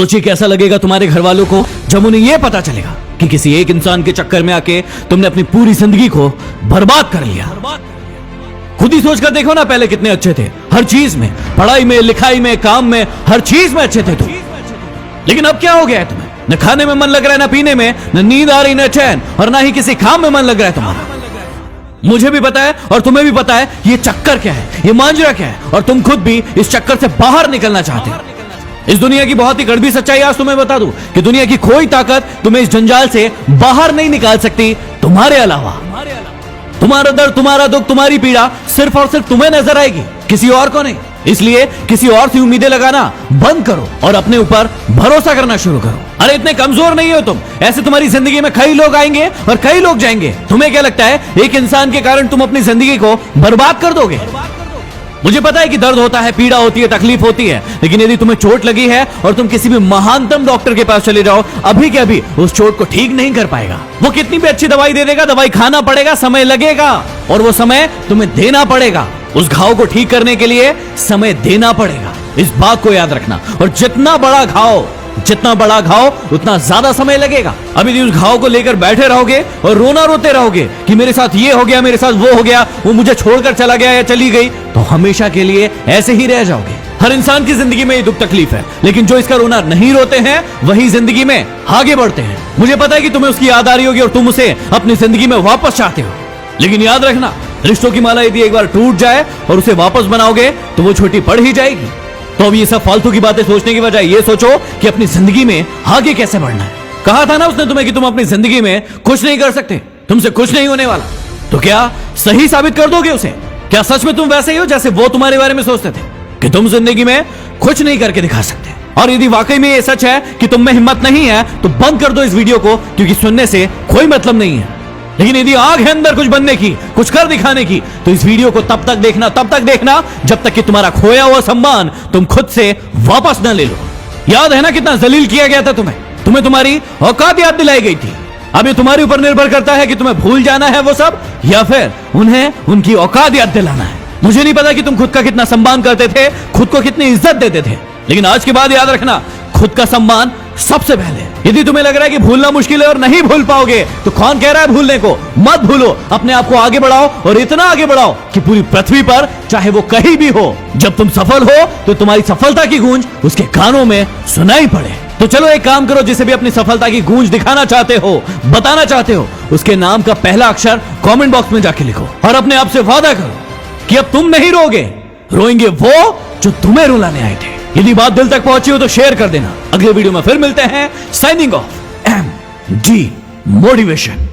सोचिए कैसा लगेगा तुम्हारे घर वालों को जब उन्हें यह पता चलेगा कि किसी एक इंसान के चक्कर में आके तुमने अपनी पूरी जिंदगी को बर्बाद कर लिया। खुद ही सोच कर देखो ना, पहले कितने अच्छे थे हर चीज में, पढ़ाई में, लिखाई में, काम में, हर चीज में अच्छे थे तुम। लेकिन अब क्या हो गया है तुम्हें? न खाने में मन लग रहा है, न पीने में, न नींद आ रही, न चैन, और ना ही किसी काम में मन लग रहा है तुम्हारा। मुझे भी पता है और तुम्हें भी पता है ये चक्कर क्या है, ये मांजरा क्या है, और तुम खुद भी इस चक्कर से बाहर निकलना चाहते हो। इस दुनिया की बहुत ही कड़वी सच्चाई आज तुम्हें बता दूं कि दुनिया की कोई ताकत तुम्हें इस जंजाल से बाहर नहीं निकाल सकती तुम्हारे अलावा। तुम्हारा दर्द, तुम्हारा दुख, तुम्हारी पीड़ा सिर्फ और सिर्फ तुम्हें नजर आएगी, किसी और को नहीं। इसलिए किसी और से उम्मीदें लगाना बंद करो और अपने ऊपर भरोसा करना शुरू करो। अरे इतने कमजोर नहीं हो तुम, ऐसे तुम्हारी जिंदगी में कई लोग आएंगे और कई लोग जाएंगे। तुम्हें क्या लगता है एक इंसान के कारण तुम अपनी जिंदगी को बर्बाद कर दोगे? मुझे पता है कि दर्द होता है, पीड़ा होती है, तकलीफ होती है, लेकिन यदि तुम्हें चोट लगी है और तुम किसी भी महानतम डॉक्टर के पास चले जाओ, अभी के अभी उस चोट को ठीक नहीं कर पाएगा। वो कितनी भी अच्छी दवाई दे देगा, दवाई खाना पड़ेगा, समय लगेगा, और वो समय तुम्हें देना पड़ेगा। उस घाव को ठीक करने के लिए समय देना पड़ेगा, इस बात को याद रखना। और जितना बड़ा घाव उतना ज्यादा समय लगेगा। अभी उस घाव को लेकर बैठे रहोगे और रोना रोते रहोगे कि मेरे साथ ये हो गया, मेरे साथ वो हो गया, वो मुझे छोड़कर चला गया या चली गई, तो हमेशा के लिए ऐसे ही रह जाओगे। हर इंसान की जिंदगी में ये दुख तकलीफ है, लेकिन जो इसका रोना नहीं रोते हैं वही जिंदगी में आगे बढ़ते हैं। मुझे पता है कि तुम्हें उसकी याद आ रही होगी और तुम उसे अपनी जिंदगी में वापस चाहते हो, लेकिन याद रखना, रिश्तों की माला यदि एक बार टूट जाए और उसे वापस बनाओगे तो वो छोटी पड़ ही जाएगी। तो अब ये सब फालतू की बातें सोचने की बजाय ये सोचो कि अपनी जिंदगी में आगे कैसे बढ़ना है। कहा था ना उसने तुम्हें कि तुम अपनी जिंदगी में कुछ नहीं कर सकते, तुमसे कुछ नहीं होने वाला। तो क्या सही साबित कर दोगे उसे? क्या सच में तुम वैसे ही हो जैसे वो तुम्हारे बारे में सोचते थे कि तुम जिंदगी में कुछ नहीं करके दिखा सकते? और यदि वाकई में ये सच है कि तुम में हिम्मत नहीं है तो बंद कर दो इस वीडियो को, क्योंकि सुनने से कोई मतलब नहीं है। लेकिन यदि आग है अंदर कुछ बनने की, कुछ कर दिखाने की, तो इस वीडियो को तब तक देखना जब तक कि तुम्हारा खोया हुआ सम्मान तुम खुद से वापस न ले लो। याद है ना कितना जलील किया गया था तुम्हें तुम्हारी औकात याद दिलाई गई थी। अब ये तुम्हारे ऊपर निर्भर करता है कि तुम्हें भूल जाना है वो सब, या फिर उन्हें उनकी औकात याद दिलाना है। मुझे नहीं पता कि तुम खुद का कितना सम्मान करते थे, खुद को कितनी इज्जत देते थे, लेकिन आज के बाद याद रखना, खुद का सम्मान सबसे पहले। यदि तुम्हें लग रहा है कि भूलना मुश्किल है और नहीं भूल पाओगे, तो कौन कह रहा है भूलने को? मत भूलो, अपने आप को आगे बढ़ाओ, और इतना आगे बढ़ाओ कि पूरी पृथ्वी पर चाहे वो कहीं भी हो, जब तुम सफल हो तो तुम्हारी सफलता की गूंज उसके कानों में सुनाई पड़े। तो चलो एक काम करो, जिसे भी अपनी सफलता की गूंज दिखाना चाहते हो, बताना चाहते हो, उसके नाम का पहला अक्षर कमेंट बॉक्स में जाके लिखो और अपने आप से वादा करो कि अब तुम नहीं रोगे, रोएंगे वो जो तुम्हें रुलाने आए थे। यदि बात दिल तक पहुंची हो तो शेयर कर देना। अगले वीडियो में फिर मिलते हैं। Signing off, MD motivation.